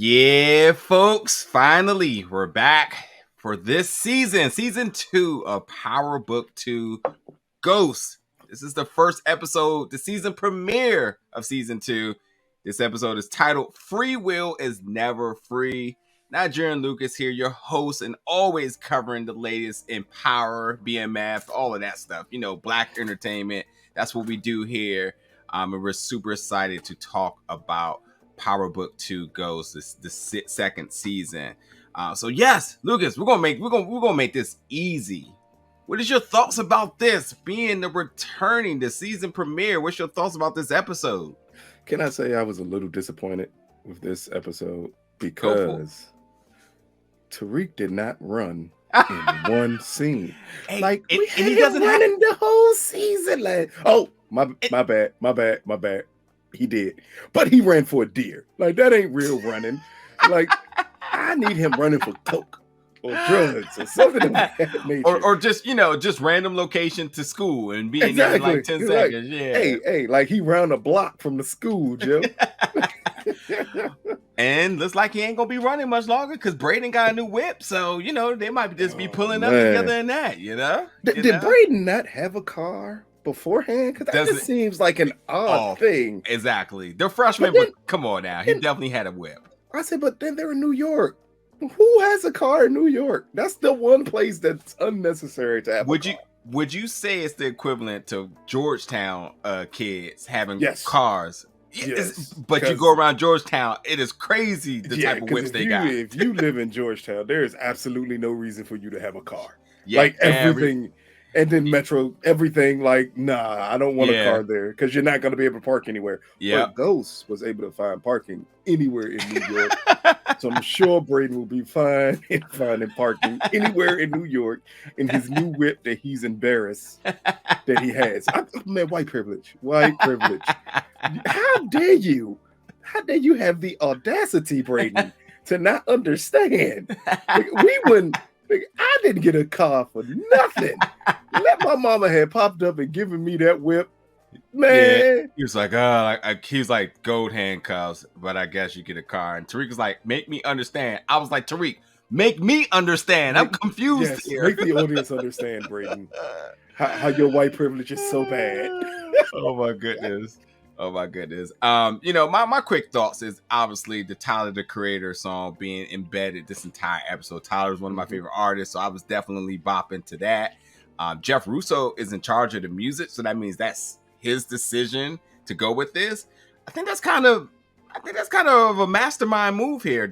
Yeah, folks, finally, we're back for this season 2 of Power Book 2 Ghost. This is the first episode, the season premiere of season 2. This episode is titled Free Will is Never Free. Nigerian Lucas here, your host, and always covering the latest in power, BMF, all of that stuff. You know, black entertainment. That's what we do here. And we're super excited to talk about Power Book 2 Ghost, the second season. So yes, Lucas, we're gonna make this easy. What is your thoughts about this being the season premiere? What's your thoughts about this episode? Can I say I was a little disappointed with this episode because Tariq did not run in one scene. Hey, like and he doesn't running the whole season. Like, my bad. He did, but he ran for a deer. Like, that ain't real running. Like, I need him running for coke or drugs or something of that nature. Or just random location to school and being there in like 10 seconds. Yeah. Hey, like he round a block from the school, Joe. And looks like he ain't gonna be running much longer because Brayden got a new whip. So, they might just be pulling up together in that, Did Brayden not have a car beforehand? Because that just seems like an odd thing. Exactly. They're freshmen, but come on now. He definitely had a whip. I said, but then they're in New York. Who has a car in New York? That's the one place that's unnecessary to have a car. Would you say it's the equivalent to Georgetown kids having cars? Yes, but you go around Georgetown, it is crazy the type of whips they got. If you live in Georgetown, there is absolutely no reason for you to have a car. Yeah, like everything. And then Metro, everything, like, nah, I don't want a car there because you're not going to be able to park anywhere. Yeah. But Ghost was able to find parking anywhere in New York. So I'm sure Brayden will be fine in finding parking anywhere in New York in his new whip that he's embarrassed that he has. Man, white privilege. How dare you? How dare you have the audacity, Brayden, to not understand? Like, I didn't get a car for nothing. Let my mama had popped up and given me that whip, man. Yeah. He was like, he's like gold handcuffs, but I guess you get a car. And Tariq was like, make me understand. I was like, Tariq, make me understand. I'm confused here. Make the audience understand, Brayden, how your white privilege is so bad. Oh my goodness. My quick thoughts is obviously the Tyler, the Creator song being embedded this entire episode. Tyler is one of my favorite artists, so I was definitely bopping to that. Jeff Russo is in charge of the music, so that means that's his decision to go with this. I think that's kind of a mastermind move here.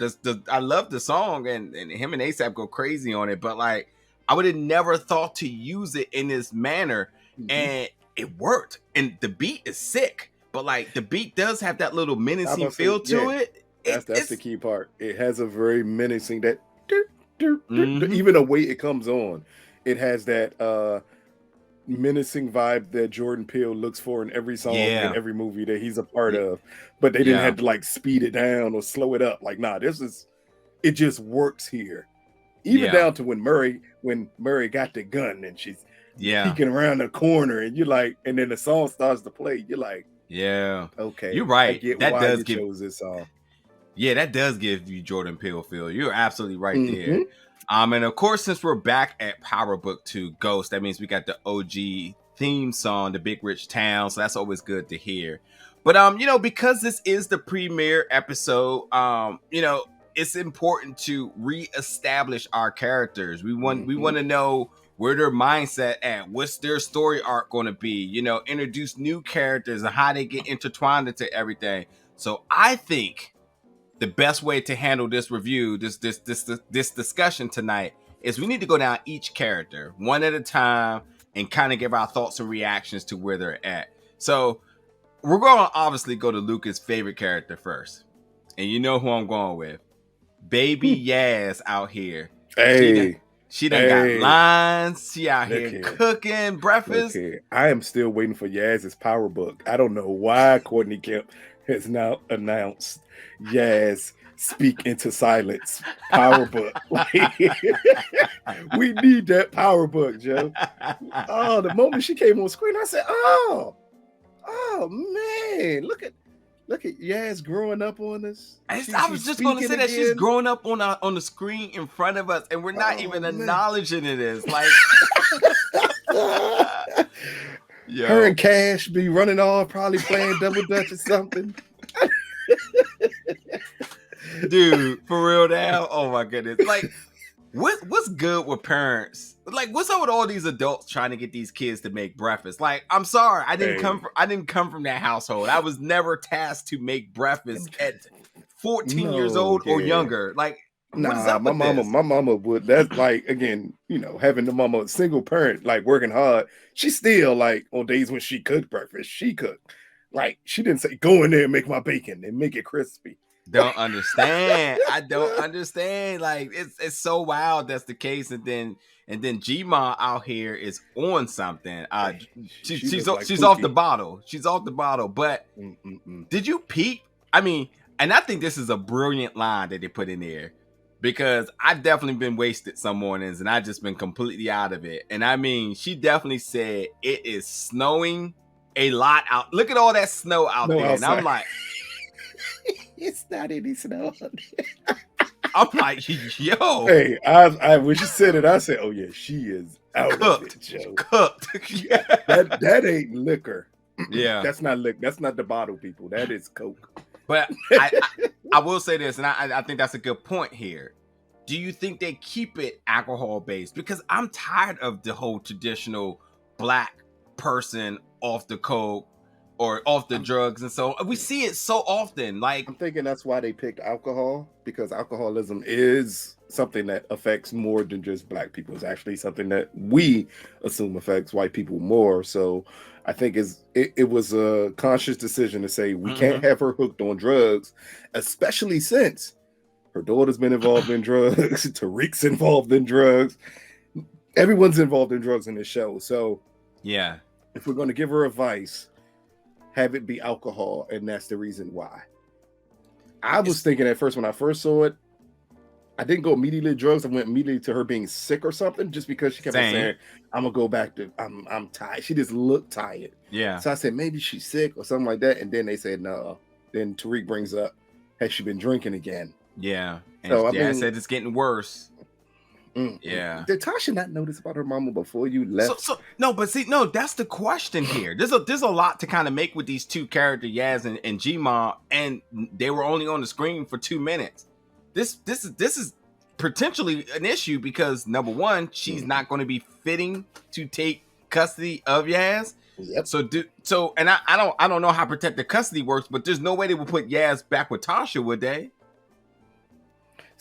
I love the song, and him and ASAP go crazy on it, but like I would have never thought to use it in this manner, and it worked. And the beat is sick. But like the beat does have that little menacing feel to it. That's the key part. It has a very menacing even the way it comes on, it has that menacing vibe that Jordan Peele looks for in every song in every movie that he's a part of. But they didn't have to like speed it down or slow it up. Like, nah, it just works here. Even down to when Murray got the gun and she's peeking around the corner and you're like, and then the song starts to play, you're like, yeah, okay, you're right. That does chose this song. Yeah, that does give you Jordan Peele feel. You're absolutely right there. And of course, since we're back at Power Book 2 Ghost, that means we got the OG theme song, The Big Rich Town. So that's always good to hear. But because this is the premiere episode, it's important to reestablish our characters. We want to know where their mindset at, what's their story arc going to be, introduce new characters and how they get intertwined into everything. So I think the best way to handle this review, this discussion tonight, is we need to go down each character one at a time and kind of give our thoughts and reactions to where they're at. So we're going to obviously go to Luca's favorite character first. And you know who I'm going with. Baby Yaz out here. Hey. She done got lines. She out here cooking breakfast. I am still waiting for Yaz's power book. I don't know why Courtney Kemp has now announced Yaz Speak Into Silence power book. We need that power book, Joe. Oh, the moment she came on screen, I said, oh man, look at Look at Yaz growing up on us. I was just going to say that she's growing up on the screen in front of us, and we're not even acknowledging it is like. Her and Cash be running off, probably playing double dutch or something. Dude, for real now. Oh my goodness! Like, what's good with parents? Like, what's up with all these adults trying to get these kids to make breakfast? Like, I'm sorry, I didn't come from that household. I was never tasked to make breakfast at 14 years old or younger. Like, nah, my mama would. That's like, again, having the mama a single parent, like working hard. She still, like, on days when she cooked breakfast, she cooked. Like, she didn't say, go in there and make my bacon and make it crispy. Don't understand. I don't understand. Like, it's so wild that's the case, and then G-Ma out here is on something. She's off the bottle. She's off the bottle. But did you peep? I mean, and I think this is a brilliant line that they put in there, because I've definitely been wasted some mornings and I just been completely out of it. And I mean, she definitely said it is snowing a lot out. Look at all that snow out there. Outside. And I'm like, it's not any snow. I'm like, yo. Hey, I when she said it, I said, oh yeah, she is out of it, Joe. Cooked. Yeah. That ain't liquor. Yeah. That's not liquor. That's not the bottle, people. That is Coke. But I will say this, and I think that's a good point here. Do you think they keep it alcohol based? Because I'm tired of the whole traditional black person off the coke or off the drugs, and so we see it so often. Like, I'm thinking that's why they picked alcohol, because alcoholism is something that affects more than just black people. It's actually something that we assume affects white people more. So I think it was a conscious decision to say we can't have her hooked on drugs, especially since her daughter's been involved in drugs. Tariq's involved in drugs. Everyone's involved in drugs in this show. So yeah, if we're going to give her advice, have it be alcohol, and that's the reason why. I was thinking at first, when I first saw it, I didn't go immediately to drugs. I went immediately to her being sick or something, just because she kept on saying, I'm gonna go back to I'm tired. She just looked tired. Yeah. So I said, maybe she's sick or something like that. And then they said no. Then Tariq brings up, has she been drinking again? Yeah. And so I said it's getting worse. Yeah. Did Tasha not notice about her mama before you left? No, but see, no, that's the question here. There's a lot to kind of make with these two characters, Yaz and G-Ma, and they were only on the screen for 2 minutes. This is potentially an issue because, number one, she's not going to be fitting to take custody of Yaz. Yep. And I don't know how protected custody works, but there's no way they would put Yaz back with Tasha, would they?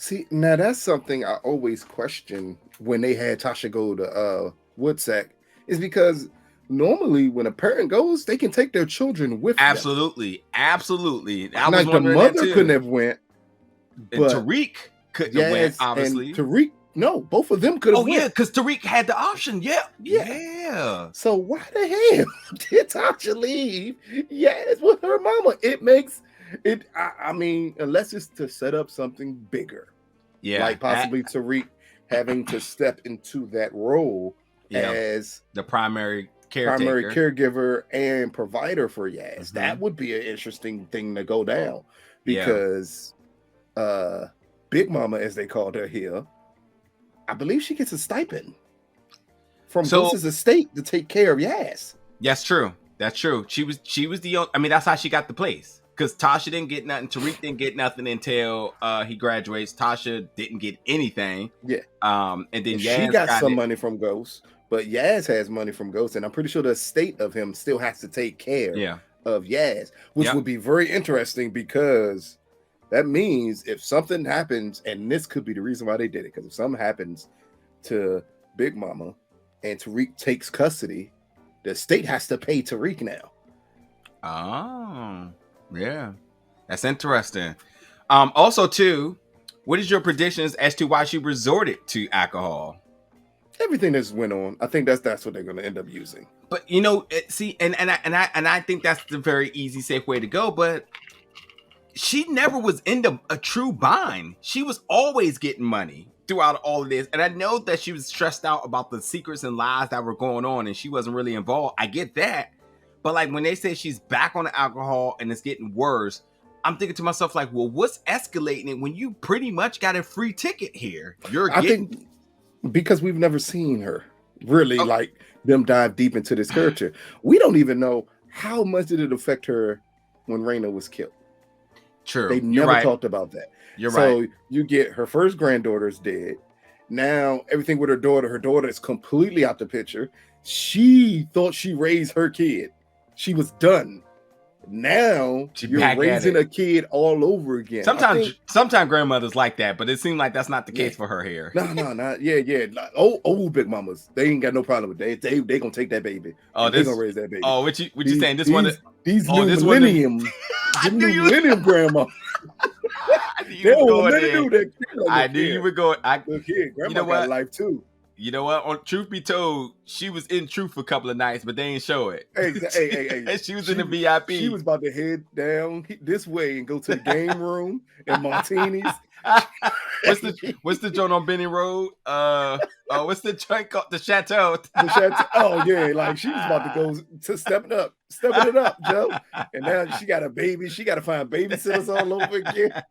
See, now that's something I always question when they had Tasha go to Woodsack, is because normally when a parent goes, they can take their children with them. Absolutely. I was like, the mother couldn't have went. And Tariq couldn't have went, obviously. And Tariq, no, both of them could have went. Oh, yeah, because Tariq had the option. Yeah. So why the hell did Tasha leave? Yes, with her mama. It makes it, I mean, unless it's to set up something bigger. Yeah. Like possibly Tariq having to step into that role as the primary caregiver and provider for Yaz. That would be an interesting thing to go down, because Big Mama, as they called her here, I believe she gets a stipend from Ghost's estate to take care of Yaz. That's true. She was the only, I mean, that's how she got the place. Because Tasha didn't get nothing. Tariq didn't get nothing until he graduates. Tasha didn't get anything. Yeah. And then Yaz she got some money from Ghost, but Yaz has money from Ghost, and I'm pretty sure the estate of him still has to take care of Yaz, which would be very interesting, because that means if something happens, and this could be the reason why they did it, because if something happens to Big Mama and Tariq takes custody, the state has to pay Tariq now. Oh. Yeah, that's interesting. Also, too, what is your predictions as to why she resorted to alcohol? Everything that's went on, I think that's what they're going to end up using. But see, and I think that's the very easy, safe way to go. But she never was into a true bind. She was always getting money throughout all of this, and I know that she was stressed out about the secrets and lies that were going on, and she wasn't really involved. I get that. But like when they say she's back on the alcohol and it's getting worse, I'm thinking to myself like, well, what's escalating it when you pretty much got a free ticket here? I think because we've never seen her really like them dive deep into this character. We don't even know how much did it affect her when Raina was killed. True. They never talked about that. You're right. So you get her first granddaughter's dead. Now everything with her daughter is completely out the picture. She thought she raised her kid. She was done. Now you're raising a kid all over again. Sometimes grandmothers like that, but it seemed like that's not the case for her here. No, not Like, old big mamas, they ain't got no problem with that. They gonna take that baby. Oh, they gonna raise that baby. Oh, what you saying? This one, these new millennium, millennium grandma. They don't want to do that. I knew you were going. Look here, grandma got life too. You know what? On truth be told, she was in truth for a couple of nights, but they ain't show it. Hey. She was in the VIP. She was about to head down this way and go to the game room and martinis. What's the joint on Benny Road? What's the joint called? The Chateau. The Chateau. Oh yeah, like she was about to go to stepping it up, Joe. And now she got a baby. She got to find babysitters all over again.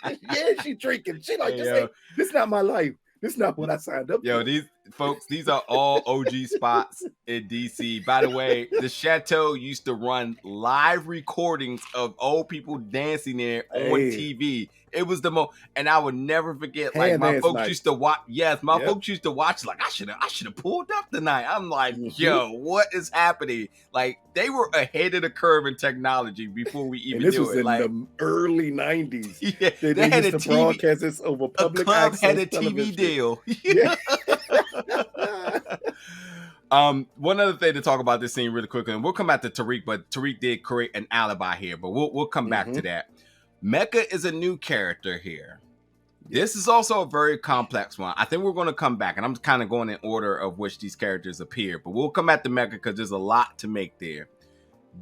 Yeah, she drinking. She like this is not my life. This is not what I signed up for. These are all OG spots in DC. By the way, the Chateau used to run live recordings of old people dancing there on TV. It was the most, and I would never forget. Like my folks used to watch. Yes, my folks used to watch. Like I should have pulled up tonight. I'm like, yo, what is happening? Like they were ahead of the curve in technology before we even this knew was it. In like the early '90s. Yeah, they had used to broadcast this over public access. Had a TV deal. Yeah. One other thing to talk about this scene really quickly, and we'll come back to Tariq, but Tariq did create an alibi here, but we'll come back to that. Mecca is a new character here. This is also a very complex one. I think we're going to come back, and I'm kind of going in order of which these characters appear, but we'll come back to Mecca because there's a lot to make there.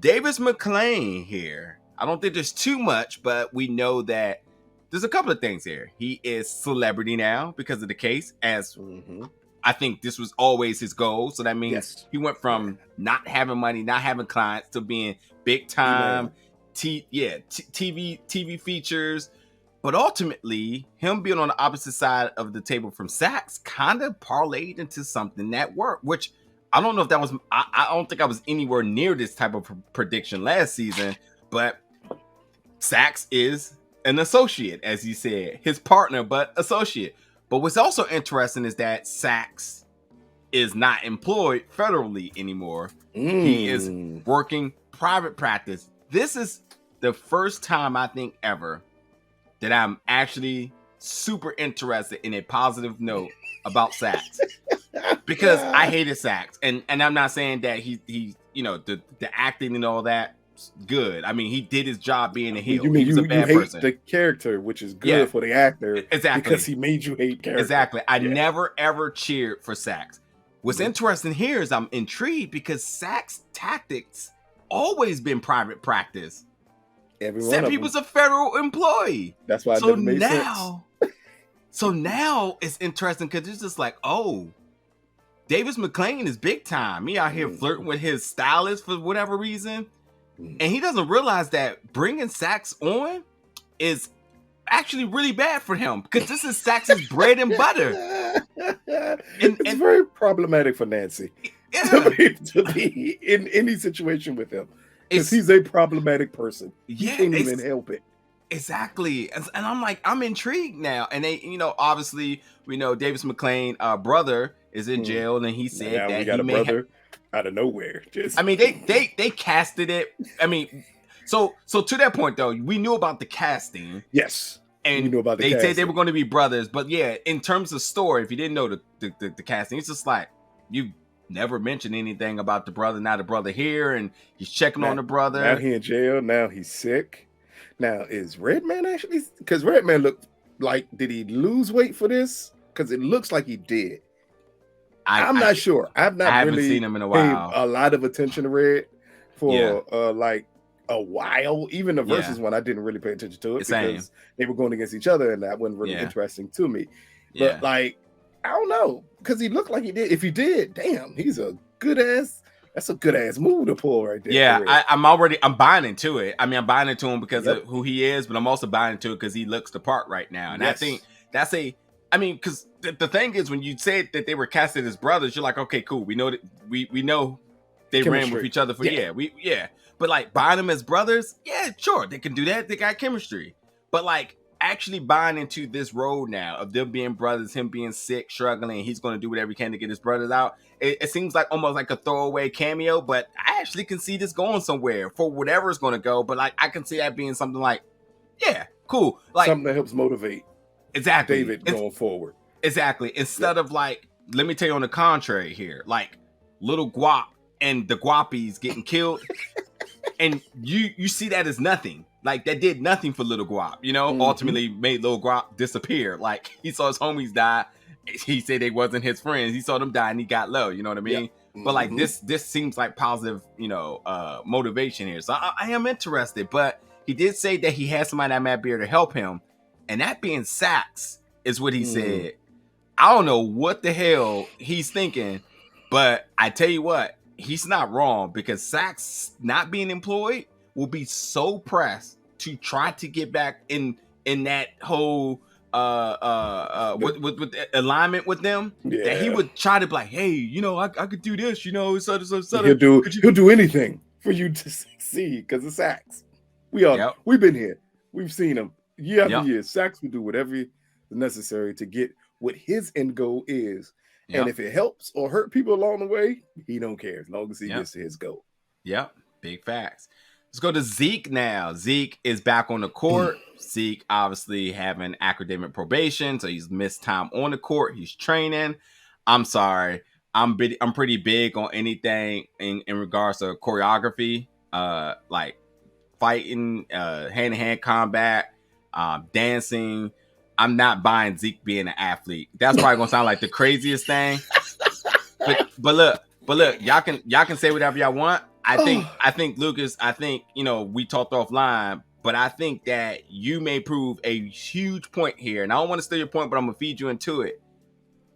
Davis McLean here. I don't think there's too much, but we know that there's a couple of things here. He is celebrity now because of the case, as I think this was always his goal. So that means he went from not having money, not having clients, to being big time. TV features, but ultimately him being on the opposite side of the table from Saxe kind of parlayed into something that worked, which I don't know if that was, I don't think I was anywhere near this type of prediction last season, but Saxe is an associate, as he said, his partner, but associate. But what's also interesting is that Saxe is not employed federally anymore. He is working private practice. This is the first time I think ever that I'm actually super interested in a positive note about Saxe, because I hated Saxe, and I'm not saying that he the acting and all that good. I mean, he did his job being a heel. You mean he was a bad hate person. The character, which is good for the actor, exactly, because he made you hate character. Exactly. I never ever cheered for Saxe. What's interesting here is I'm intrigued because Saxe tactics always been private practice. Except he was a federal employee. That's why it never made sense. So now it's interesting because it's just like, oh, Davis McLean is big time. He out here flirting with his stylist for whatever reason. And he doesn't realize that bringing Saxe on is actually really bad for him, because this is Saxe's bread and butter. It's very problematic for Nancy to be in any situation with him, because he's a problematic person. He can't even help it. Exactly. And I'm like, I'm intrigued now. And they, obviously we know Davis McLean, brother, is in jail, and he said now that we got he a brother out of nowhere. I mean, they casted it. I mean, so to that point though, we knew about the casting. Yes. And we knew about they said they were going to be brothers. But yeah, in terms of story, if you didn't know the casting, it's just like, you never mentioned anything about the brother. Now the brother here, and he's checking on the brother. Now he in jail. Now he's sick. Now is Redman actually? Because Redman looked like, did he lose weight for this? Because it looks like he did. I'm not sure. I haven't really seen him in a while. Paid a lot of attention to Red for like a while. Even the versus one, I didn't really pay attention to it because they were going against each other, and that wasn't really interesting to me. But like, I don't know, because he looked like he did. If he did, damn, he's a good ass That's a good ass move to pull right there. Yeah, I'm buying into it. I mean, I'm buying into him because of who he is, but I'm also buying into it because he looks the part right now. And I think that's because the thing is, when you said that they were casted as brothers, you're like, okay, cool. We know that we know they ran with each other for But like buying them as brothers, yeah, sure, they can do that. They got chemistry. But like actually buying into this role now of them being brothers, him being sick, struggling, he's going to do whatever he can to get his brothers out. It seems like almost like a throwaway cameo, but I actually can see this going somewhere for whatever it's going to go. But like I can see that being something like, yeah, cool, like something that helps motivate David going forward. Exactly. Instead of like, let me tell you on the contrary here, like Little Guap and the Guappies getting killed, and you see that as nothing. Like that did nothing for Little Guap, ultimately made Little Guap disappear. Like he saw his homies die. He said they wasn't his friends. He saw them die and he got low. You know what I mean? Yep. But like this seems like positive, motivation here. So I am interested. But he did say that he had somebody that might be able to help him, and that being Sax is what he said. I don't know what the hell he's thinking, but I tell you what, he's not wrong, because Sax not being employed will be so pressed to try to get back in that whole with alignment with them, that he would try to be like, hey, I could do this, so he'll do anything for you to succeed because of Sax. We've been here, we've seen him year after year. Sax will do whatever is necessary to get what his end goal is. And if it helps or hurt people along the way, he don't care as long as he gets to his goal. Yep, big facts. Let's go to Zeke now. Zeke is back on the court. Zeke obviously having academic probation, so he's missed time on the court. He's training. I'm sorry. I'm pretty big on anything in regards to choreography, like fighting, hand-to-hand combat, dancing. I'm not buying Zeke being an athlete. That's probably gonna sound like the craziest thing. But look, y'all can say whatever y'all want. I think Lucas, we talked offline, but I think that you may prove a huge point here. And I don't want to steal your point, but I'm gonna feed you into it.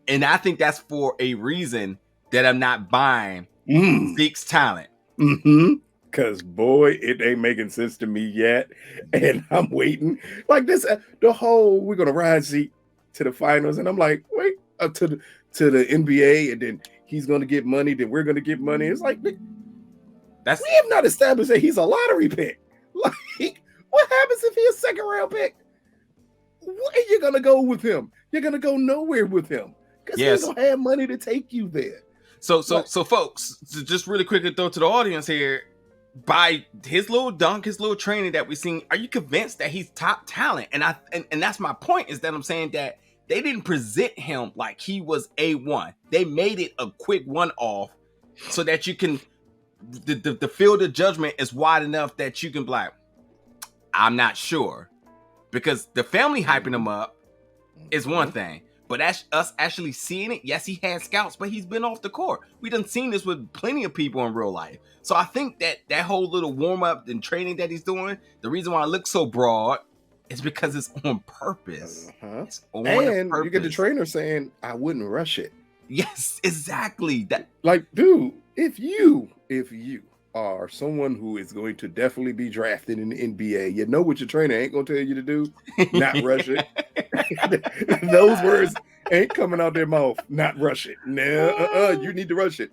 And I think that's for a reason that I'm not buying Zeke's talent. Because boy, it ain't making sense to me yet, and I'm waiting. Like this, we're gonna ride Zeke to the finals, and I'm like, wait, up to the NBA, and then he's gonna get money, then we're gonna get money. It's like we have not established that he's a lottery pick. Like, what happens if he's a second round pick? Where are you gonna go with him? You're gonna go nowhere with him because he's gonna have money to take you there. So folks, just really quickly throw to the audience here. By his little dunk, his little training that we've seen, are you convinced that he's top talent? And that's my point, is that I'm saying that they didn't present him like he was A1. They made it a quick one-off so that you can, the field of judgment is wide enough that you can be like, I'm not sure. Because the family hyping him up is one thing. But us actually seeing it, yes, he had scouts, but he's been off the court. We done seen this with plenty of people in real life. So I think that whole little warm-up and training that he's doing, the reason why it looks so broad is because it's on purpose. It's on purpose. You get the trainer saying, I wouldn't rush it. Yes, exactly. That, like, dude, if you are someone who is going to definitely be drafted in the NBA, you know what your trainer ain't gonna tell you to do? Not rush it. Those words ain't coming out their mouth. Not rush it. No, you need to rush it.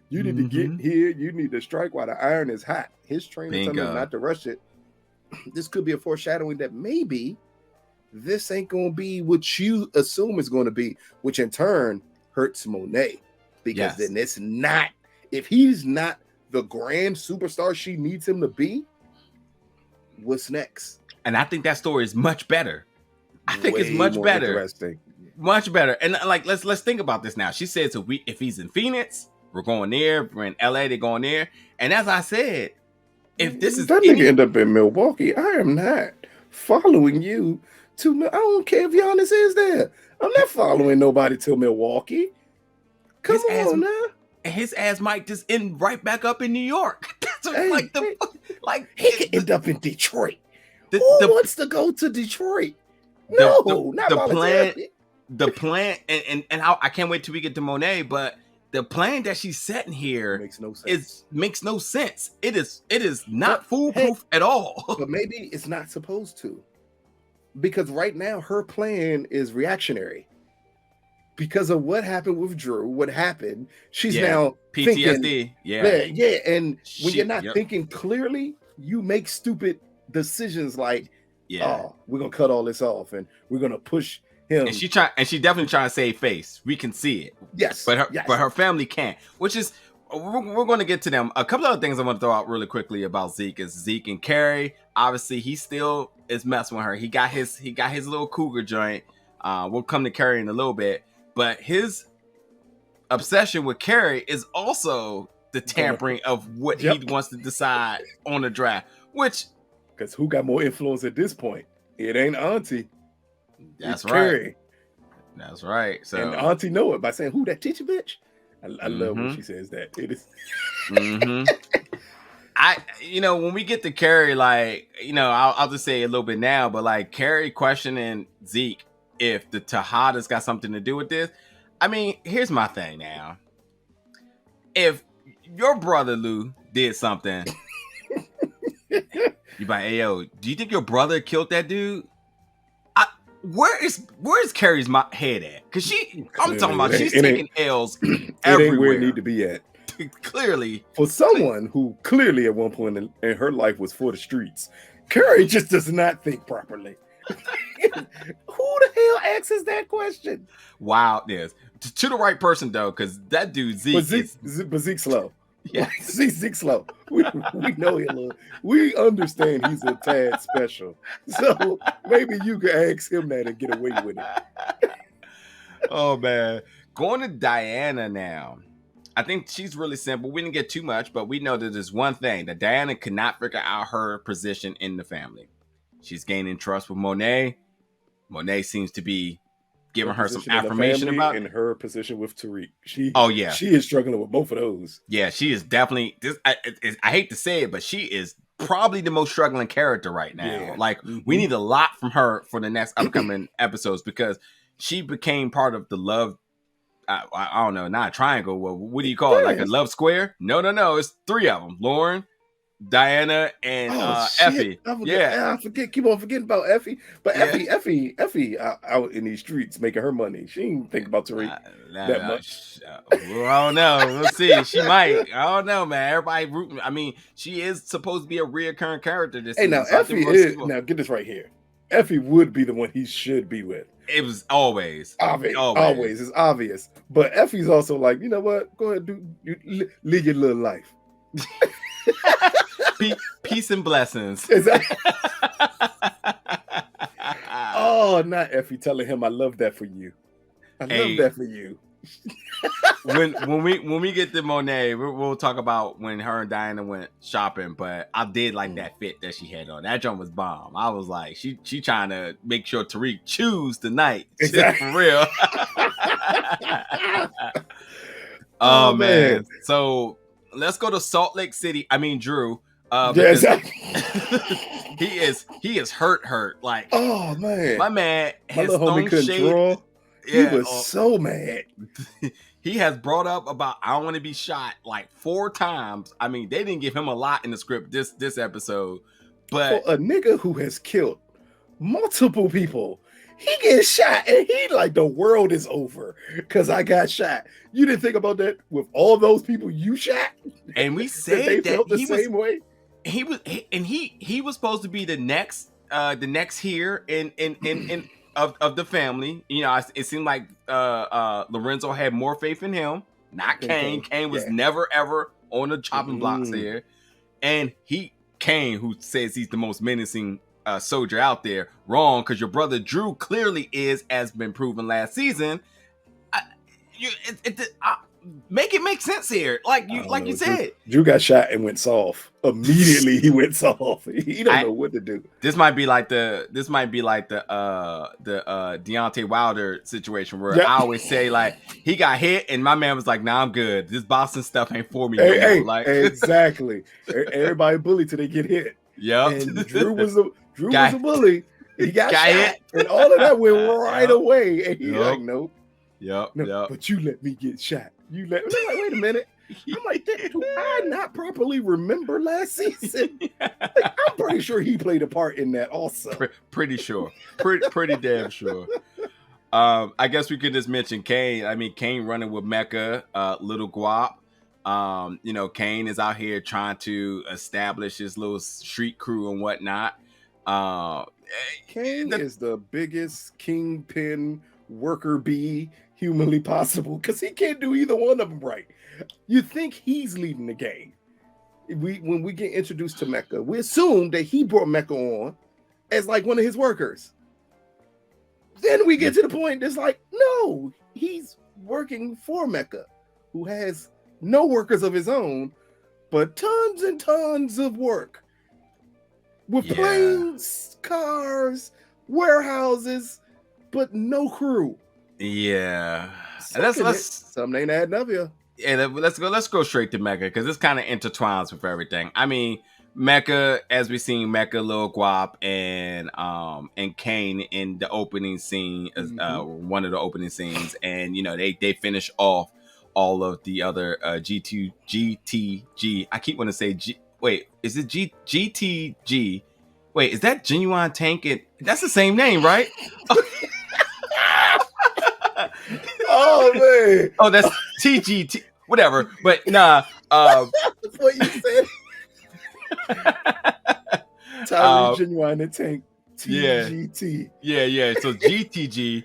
You need to get here. You need to strike while the iron is hot. His trainer telling him not to rush it. This could be a foreshadowing that maybe this ain't gonna be what you assume it's gonna be, which in turn hurts Monet, because then it's not. If he's not the grand superstar she needs him to be, what's next? And I think that story is much better. I think it's much better. Interesting. Much better. And like, let's think about this now. She says if he's in Phoenix, we're going there. We're in LA, they're going there. And as I said, if this is nigga end up in Milwaukee, I am not following you to. I don't care if Giannis is there. I'm not following nobody to Milwaukee. Come on now. His ass might just end right back up in New York. He could end up in Detroit. Who wants to go to Detroit? No, not the plan, and I can't wait till we get to Monet. But the plan that she's setting here makes no sense. Makes no sense. It is not foolproof at all. But maybe it's not supposed to, because right now her plan is reactionary because of what happened with Drew. What happened? She's now PTSD. Thinking, yeah. And when you're not thinking clearly, you make stupid decisions like, oh, we're gonna cut all this off and we're gonna push him. And she definitely trying to save face. We can see it. Yes. But her family can't. Which is we're going to get to them. A couple other things I want to throw out really quickly about Zeke is Zeke and Carrie. Obviously, he still is messing with her. He got his little cougar joint. We'll come to Carrie in a little bit, but his obsession with Carrie is also the tampering of what he wants to decide on the draft. Which, because who got more influence at this point? It ain't Auntie. That's right. Carrie. That's right. So and Auntie know it by saying, "Who that teacher bitch?" I love when she says that. It is. When we get to Carrie, like, I'll just say a little bit now, but like Carrie questioning Zeke if the Tejadas got something to do with this. I mean, here's my thing now. If your brother Lou did something, you like, hey, yo, do you think your brother killed that dude? Where is Carrie's head at? Because I'm talking about she's taking L's everywhere. It ain't where it need to be at. Clearly. For someone who clearly at one point in her life was for the streets, Carrie just does not think properly. Who the hell asks that question? Wow, yes. To the right person, though, because that dude, Zeke. But Zeke's slow. Yeah. Zeke's slow. We know him. We understand he's a tad special. So maybe you could ask him that and get away with it. Oh, man. Going to Diana now. I think she's really simple. We didn't get too much, but we know that there's one thing that Diana cannot figure out her position in the family. She's gaining trust with Monet. Monet seems to be giving her some affirmation about in her position with Tariq. She is struggling with both of those. Yeah, she is definitely. I hate to say it, but she is probably the most struggling character right now. Yeah. Like we need a lot from her for the next upcoming episodes because she became part of the love. I don't know, not a triangle. What do you call it? Like a love square? No. It's three of them: Lauren, Diana, and Effie. I forget. Keep on forgetting about Effie. But Effie out in these streets making her money. She ain't think about Tariq that much. Well, I don't know. We'll see. She might. I don't know, man. Everybody rooting. I mean, she is supposed to be a rerecurring character. This now Effie is. Now get this right here. Effie would be the one he should be with. It was always obvious. It's obvious. But Effie's also like, you know what? Go ahead, live your little life. Peace and blessings. Exactly. Oh, not Effie telling him I love that for you. I love that for you. when we get to Monet, we'll talk about when her and Diana went shopping. But I did like that fit that she had on. That joint was bomb. I was like, she trying to make sure Tariq choose tonight. Exactly. For real. Oh man. So let's go to Salt Lake City. I mean Drew. Exactly. he is hurt. Like, oh man, my man, my little homie couldn't draw. Yeah, he was so mad. He has brought up about I don't want to be shot like 4 times. I mean, they didn't give him a lot in the script this episode, but for a nigga who has killed multiple people, he gets shot and he like the world is over because I got shot. You didn't think about that with all those people you shot, and we said they felt the same way. He was supposed to be the next here in of the family. You know, it seemed like Lorenzo had more faith in him, not Kane. Kane was never ever on the chopping blocks there, and Kane, who says he's the most menacing soldier out there, wrong, because your brother Drew clearly is, as been proven last season. Make it make sense here, like you said. Drew got shot and went soft immediately. He went soft. He don't know what to do. This might be like the Deontay Wilder situation where I always say like he got hit and my man was like, "Nah, I'm good. This boxing stuff ain't for me." Like exactly. Everybody bully till they get hit. Yeah, and Drew was a bully. He got shot, hit, and all of that went right away. And he like, nope. Yep. But you let me get shot. You let. They're like, wait a minute. I'm like, do I not properly remember last season? Like, I'm pretty sure he played a part in that also. Pretty sure. Pretty damn sure. I guess we could just mention Kane. I mean, Kane running with Mecca, little guap. Kane is out here trying to establish his little street crew and whatnot. Kane is the biggest kingpin worker bee humanly possible because he can't do either one of them right. You think he's leading the game. When we get introduced to Mecca, we assume that he brought Mecca on as like one of his workers. Then we get to the point that's like, no, he's working for Mecca, who has no workers of his own, but tons and tons of work. With planes, warehouses, but no crew. Yeah. Something ain't adding up here. Yeah, let's go straight to Mecca because this kind of intertwines with everything. I mean, Mecca, as we seen Mecca, Lil Guap, and Kane in the opening scene, one of the opening scenes, and they finish off all of the other GTG. I keep wanting to say G. Wait, is it GTG? Wait, is that Genuine Tank? That's the same name, right? Oh man! Oh, that's TGT. Whatever, but nah. That's what you said. Tariq, Genuine and Tank. TGT. Yeah. So GTG.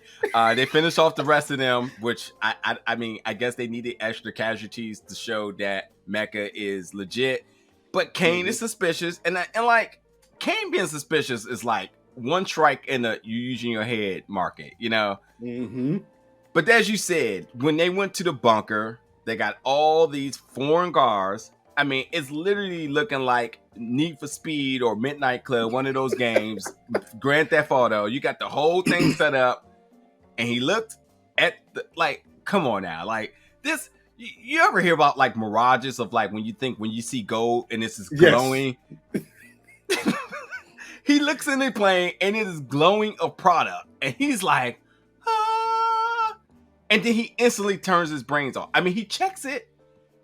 They finished off the rest of them, which I mean, I guess they needed extra casualties to show that Mecca is legit. But Kane is suspicious, and like Kane being suspicious is like one strike in the you using your head market, Mm-hmm. But as you said, when they went to the bunker, they got all these foreign guards. I mean, it's literally looking like Need for Speed or Midnight Club, one of those games, Grand Theft Auto. You got the whole thing set up, and he looked at come on now, like this. You ever hear about like mirages of like when you see gold and this is glowing? Yes. He looks in the plane and it is glowing of product, and he's like, and then he instantly turns his brains off. I mean, he checks it,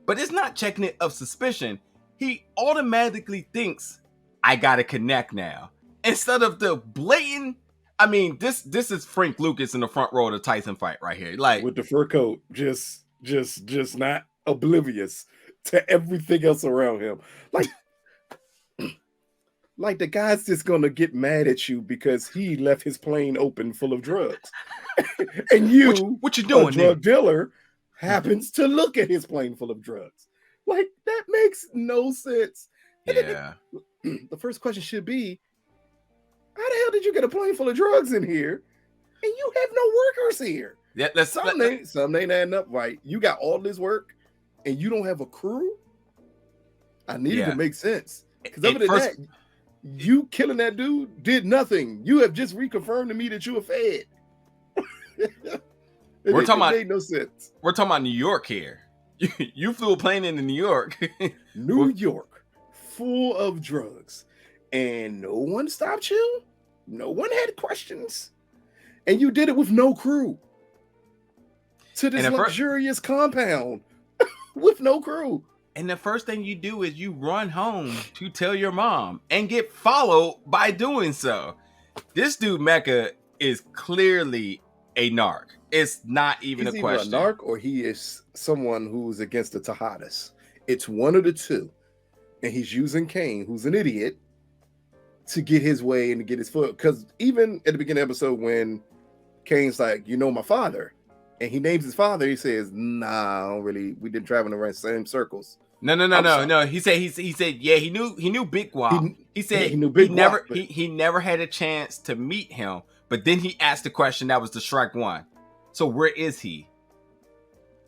but it's not checking it of suspicion. He automatically thinks, I gotta connect now. Instead of the blatant, I mean, this is Frank Lucas in the front row of the Tyson fight right here. Like with the fur coat, just not oblivious to everything else around him. Like the guy's just gonna get mad at you because he left his plane open full of drugs. And what you doing, a drug dealer, happens to look at his plane full of drugs. Like, that makes no sense. Yeah. The first question should be, how the hell did you get a plane full of drugs in here? And you have no workers here. Yeah, something ain't adding up right. You got all this work and you don't have a crew? I need it to make sense. Because other than that, you killing that dude did nothing. You have just reconfirmed to me that you were fed. We're talking about made no sense. We're talking about New York here. You flew a plane into New York. New York, full of drugs, and no one stopped you. No one had questions, and you did it with no crew to this luxurious compound with no crew. And the first thing you do is you run home to tell your mom and get followed by doing so. This dude Mecca is clearly a narc. It's not even a question. He's either a narc or he is someone who's against the Tejadas. It's one of the two. And he's using Kane, who's an idiot, to get his way and to get his foot. Because even at the beginning of the episode, when Kane's like, my father, and he names his father, he says, nah, I don't really, we didn't travel around the same circles. No. He said, yeah, he knew Big Guap. He said he knew Big Guap, he never had a chance to meet him. But then he asked the question that was the strike one. So where is he?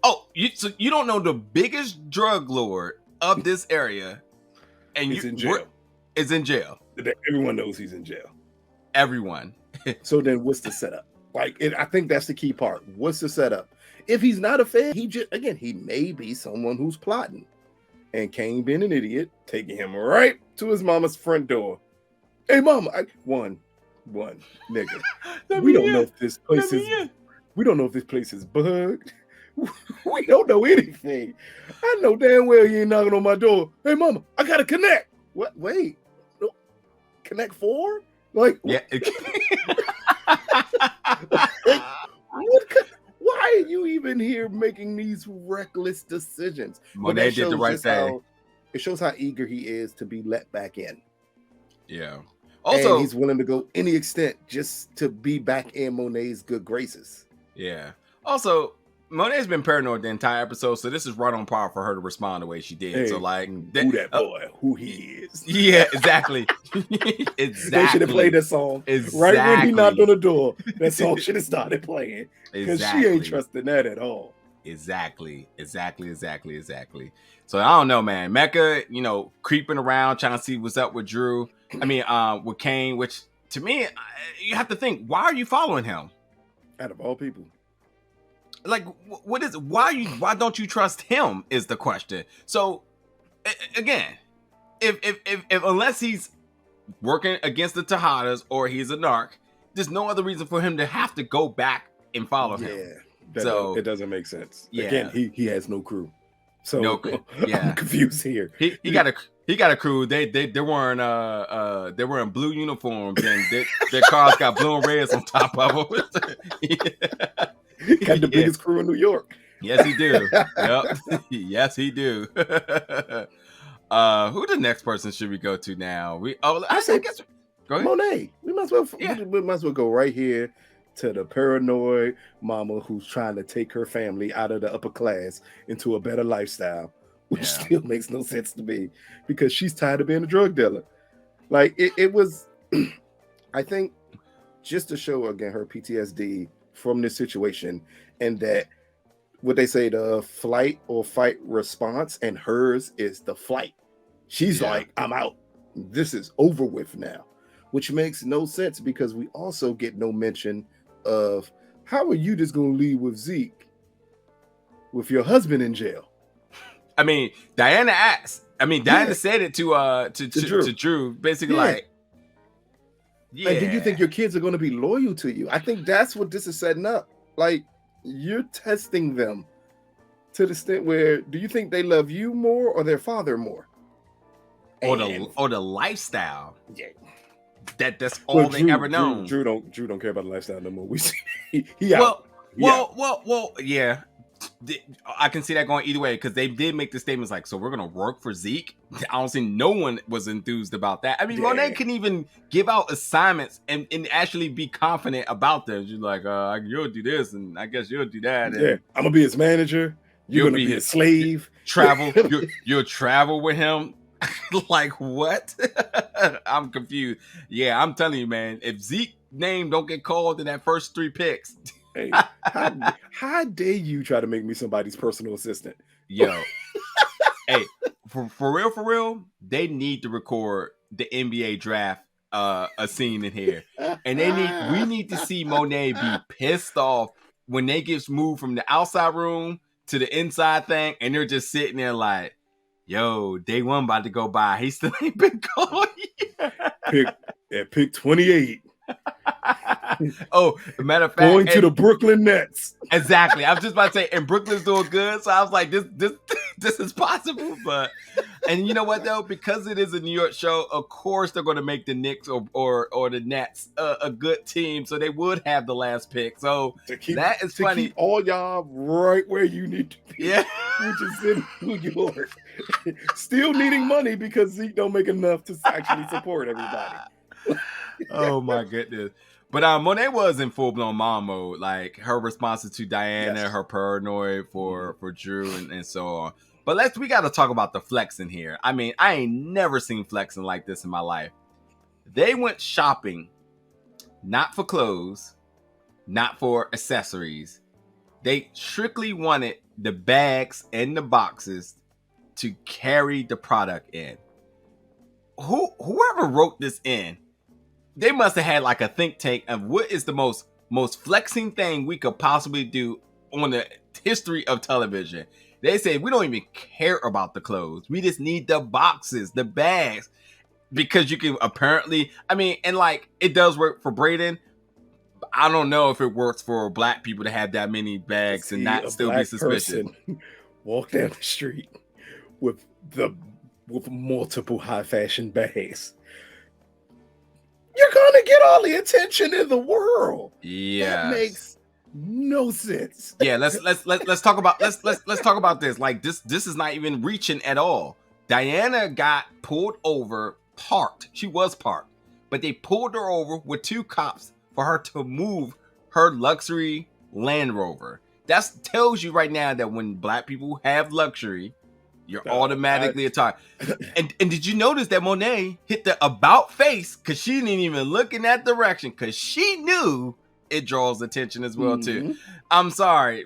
Oh, you don't know the biggest drug lord of this area, and he's in jail. Is in jail. Everyone knows he's in jail. Everyone. So then, what's the setup? I think that's the key part. What's the setup? If he's not a Fed, he may be someone who's plotting. And Kane, being an idiot, taking him right to his mama's front door. Hey, mama, one nigga. We don't know if this place is bugged. We don't know anything. I know damn well you ain't knocking on my door. Hey, mama, I gotta connect. What? Wait, no, connect 4? Like, Yeah. like, why are you even here making these reckless decisions? Monet did the right thing. It shows how eager he is to be let back in. Yeah. Also, Also, he's willing to go any extent just to be back in Monet's good graces. Yeah. Also, Monet's been paranoid the entire episode, so this is right on par for her to respond the way she did. Hey, so, like, who that boy? Who he is? Yeah, exactly. They should have played that song right when he knocked on the door. That song should have started playing because she ain't trusting that at all. Exactly. So I don't know, man. Mecca, creeping around trying to see what's up with Drew. I mean, with Kane, which to me, you have to think, why are you following him? Out of all people, like, what is? Why don't you trust him? Is the question. So, again, if unless he's working against the Tejadas or he's a narc, there's no other reason for him to have to go back and follow him. So it doesn't make sense. Yeah. Again, he has no crew. So yeah. I'm confused here. He got a crew. They're wearing blue uniforms and their cars got blue and reds on top of them. Got the biggest crew in New York. Yes, he do. Yep. Yes, he do. Who the next person should we go to now? I guess go ahead. Monet. We might as well go right here to the paranoid mama who's trying to take her family out of the upper class into a better lifestyle, which still makes no sense to me because she's tired of being a drug dealer. Like it was, I think, just to show again her PTSD from this situation, and that what they say, the flight or fight response, and hers is the flight. She's like, I'm out. This is over with now, which makes no sense because we also get no mention of how are you just going to leave with Zeke with your husband in jail? I mean, Diana asked. I mean, Diana said it to Drew, basically like, Like, do you think your kids are going to be loyal to you? I think that's what this is setting up. Like, you're testing them to the extent where, do you think they love you more or their father more? Or the lifestyle. Yeah. That's all they ever known. Drew don't care about the lifestyle no more. We see he out. Well, yeah. I can see that going either way because they did make the statements like, so we're gonna work for Zeke. I don't see no one was enthused about that. I mean, Monet couldn't even give out assignments and actually be confident about them. She's like, you'll do this, and I guess you'll do that. And I'm gonna be his manager. You're gonna be his slave. Travel. You'll travel with him. Like what? I'm confused. Yeah, I'm telling you, man. If Zeke name don't get called in that first 3 picks. Hey, how dare you try to make me somebody's personal assistant? Yo. Hey, for real, they need to record the NBA draft a scene in here. And we need to see Monet be pissed off when they get moved from the outside room to the inside thing, and they're just sitting there like, yo, day 1 about to go by. He still ain't been called yet. Pick 28. Oh, matter of fact, going to the Brooklyn Nets. Exactly. I was just about to say, and Brooklyn's doing good, so I was like, this is possible. But and you know what though, because it is a New York show, of course they're going to make the Knicks or the Nets a good team, so they would have the last pick. So that is funny. Keep all y'all right where you need to be. Yeah, which is in New York. Still needing money because Zeke don't make enough to actually support everybody. Oh my goodness. But Monet was in full-blown mom mode. Like her responses to Diana, her paranoid for Drew and so on. But we got to talk about the flexing here. I mean, I ain't never seen flexing like this in my life. They went shopping, not for clothes, not for accessories. They strictly wanted the bags and the boxes to carry the product in. Whoever wrote this in, they must have had like a think tank of what is the most flexing thing we could possibly do on the history of television. They say we don't even care about the clothes. We just need the boxes, the bags, because you can apparently, I mean, and like it does work for Brayden. I don't know if it works for black people to have that many bags and not a still be black suspicious. person walk down the street with multiple high fashion bags. You're gonna get all the attention in the world. Yeah, that makes no sense. Yeah, let's talk about let's talk about this. Like this is not even reaching at all. Diana got pulled over, parked. She was parked, but they pulled her over with 2 cops for her to move her luxury Land Rover. That tells you right now that when black people have luxury, you're automatically a target. And did you notice that Monet hit the about face because she didn't even look in that direction because she knew it draws attention as well too. I'm sorry.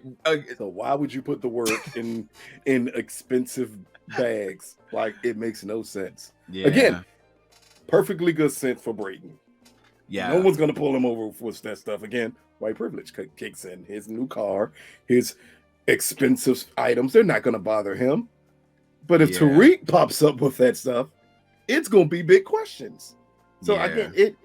So why would you put the work in expensive bags? Like, it makes no sense. Yeah. Again, perfectly good sense for Brayden. Yeah. No one's gonna pull him over for that stuff. Again, white privilege kicks in. His new car, his expensive items, they're not gonna bother him. But if Tariq pops up with that stuff, it's gonna be big questions. So again,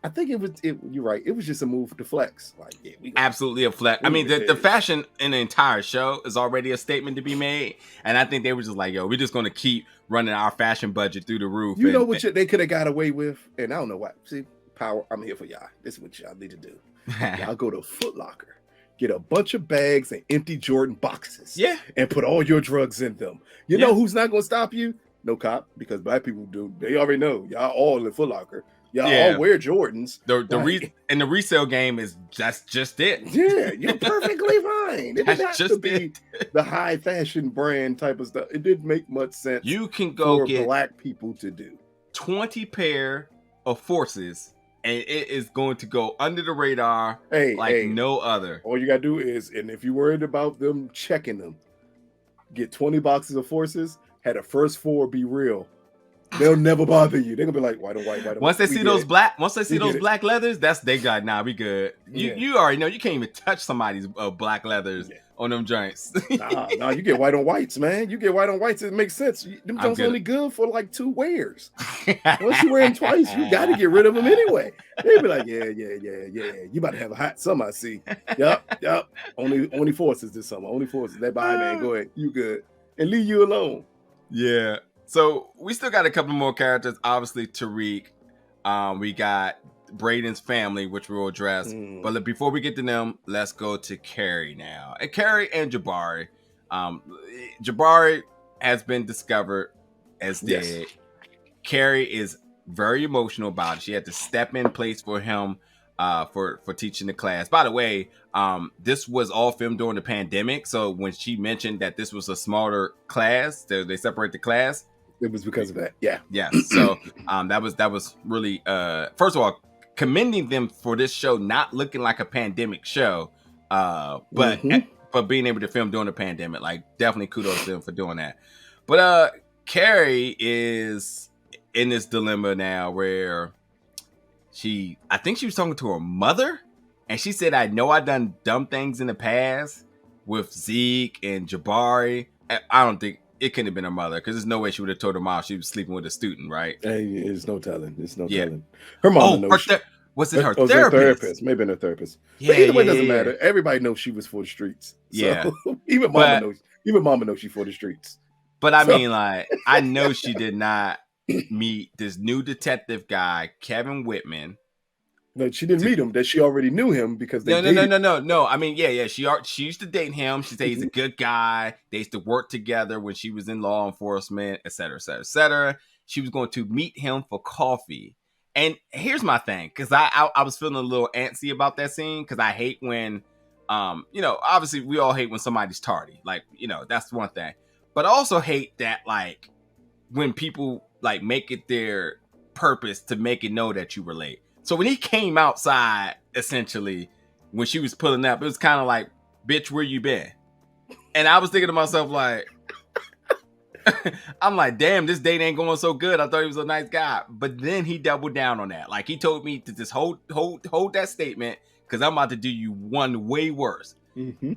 I think you're right. It was just a move to flex. Like, absolutely a flex. I mean, the fashion in the entire show is already a statement to be made, and I think they were just like, "Yo, we're just gonna keep running our fashion budget through the roof." You know what they could have got away with, and I don't know why. See, power. I'm here for y'all. This is what y'all need to do. Y'all go to Foot Locker, get a bunch of bags and empty Jordan boxes, and put all your drugs in them. You know who's not gonna stop you? No cop, because black people do. They already know y'all all in Foot Locker. Y'all all wear Jordans. The resale game is just it. Yeah, you're perfectly fine. It didn't have to be the high fashion brand type of stuff. It didn't make much sense. You can go get black people to do 20 pair of forces, and it is going to go under the radar no other. All you gotta do is, and if you're worried about them checking them, get 20 boxes of forces. Had the first 4 be real. They'll never bother you. They're gonna be like, white and white. Once they see those black leathers, they got we good. You already know you can't even touch somebody's black leathers on them joints. nah, you get white on whites, man. You get white on whites, it makes sense. Them joints only good for like 2 wears. Once you wear them twice, you got to get rid of them anyway. They be like, yeah. You about to have a hot summer, I see. Yup. Only forces this summer. Only forces. That bye, man. Go ahead. You good. And leave you alone. Yeah. So we still got a couple more characters. Obviously, Tariq. We got Brayden's family, which we'll address. But before we get to them, let's go to Carrie now. And Carrie and Jabari. Jabari has been discovered as dead. Yes. Carrie is very emotional about it. She had to step in place for him for teaching the class. By the way, this was all filmed during the pandemic. So when she mentioned that this was a smaller class, they separate the class. It was because of that. Yeah. So that was really first of all, commending them for this show not looking like a pandemic show, but being able to film during the pandemic. Like, definitely kudos to them for doing that. But Carrie is in this dilemma now where I think she was talking to her mother, and she said, "I know I done dumb things in the past with Zeke and Jabari." I don't think it couldn't have been her mother, because there's no way she would have told her mom she was sleeping with a student, right? Hey, there's no telling. Telling. Her mom knows. Was it her therapist? Maybe her therapist. Yeah, but either way, it doesn't matter. Everybody knows she was for the streets. So, even mama knows. Even mama knows she's for the streets. But I mean, like, I know she did not meet this new detective guy, Kevin Whitman. No, she didn't meet him. That she already knew him because they No. I mean, she used to date him. She said he's a good guy. They used to work together when she was in law enforcement, et cetera, et cetera, et cetera. She was going to meet him for coffee. And here's my thing, because I was feeling a little antsy about that scene, because I hate when, obviously we all hate when somebody's tardy. Like, that's one thing. But I also hate that, like, when people, like, make it their purpose to make it know that you were late. So when he came outside, essentially, when she was pulling up, it was kind of like, bitch, where you been? And I was thinking to myself, like, I'm like, damn, this date ain't going so good. I thought he was a nice guy. But then he doubled down on that. Like, he told me to just hold that statement, because I'm about to do you one way worse.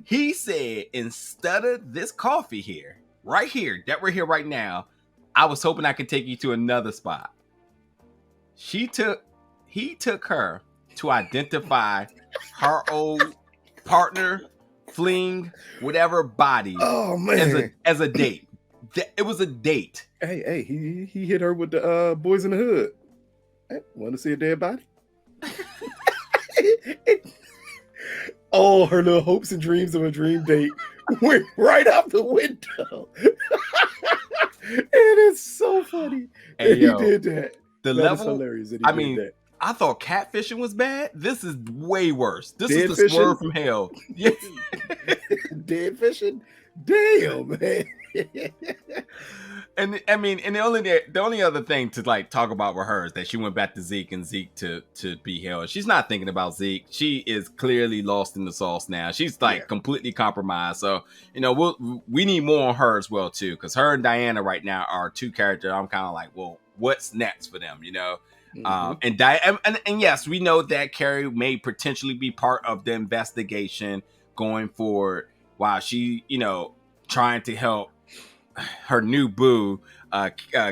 He said, instead of this coffee here, right here, that we're here right now, I was hoping I could take you to another spot. He took her to identify her old partner, fling, whatever body Oh man, as a date. It was a date. Hey, he hit her with the Boys in the Hood. Hey, want to see a dead body? All her little hopes and dreams of a dream date went right out the window. And it's so funny that he did that. The that level, is hilarious that he did that. I thought catfishing was bad. This is way worse. This Dead is the fishing? swerve from hell. Yeah. Dead fishing? Damn, man. And I mean, and the only other thing to like talk about with her is that she went back to Zeke and Zeke to be held. She's not thinking about Zeke. She is clearly lost in the sauce now. She's like completely compromised. So we need more on her as well too, because her and Diana right now are two characters. I'm kind of like, well, what's next for them? Mm-hmm. And yes, we know that Carrie may potentially be part of the investigation going forward while she, trying to help her new boo,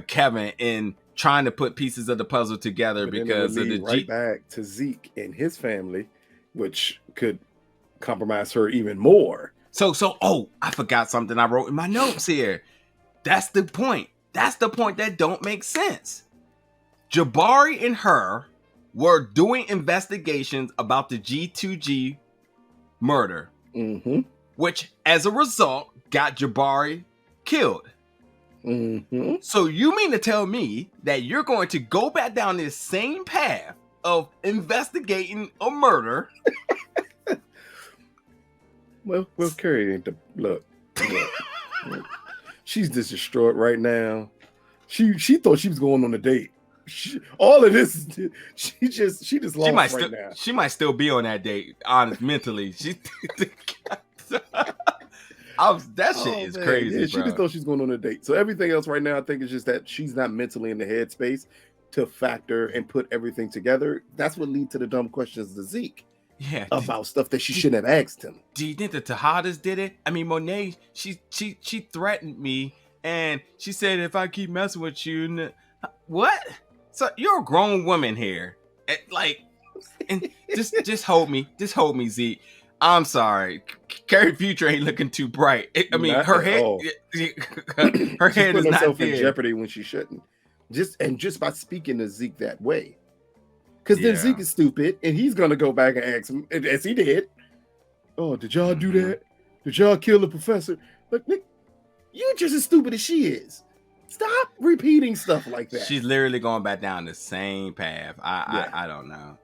Kevin, in trying to put pieces of the puzzle together because of the back to Zeke and his family, which could compromise her even more. So, I forgot something I wrote in my notes here. That's the point. That's the point that don't make sense. Jabari and her were doing investigations about the G2G murder, which, as a result, got Jabari killed. So you mean to tell me that you're going to go back down this same path of investigating a murder? well, Carrie ain't the look. She's just distraught right now. She thought she was going on a date. All of this, she just lost right now. She might still be on that date, honest, mentally. That shit is crazy. Yeah, she just thought she's going on a date. So everything else right now, I think, is just that she's not mentally in the headspace to factor and put everything together. That's what leads to the dumb questions to Zeke. Yeah, about stuff that she shouldn't have asked him. Do you think the Tejadas did it? I mean, Monet, she threatened me, and she said if I keep messing with you, what? So you're a grown woman here, and just hold me, Zeke. I'm sorry, Carrie Future ain't looking too bright. Her head is not herself there. In jeopardy when she shouldn't. Just by speaking to Zeke that way, because then Zeke is stupid, and he's gonna go back and ask him, as he did. Oh, did y'all do that? Did y'all kill the professor? Like, Nick, you're just as stupid as she is. Stop repeating stuff like that. She's literally going back down the same path. I don't know.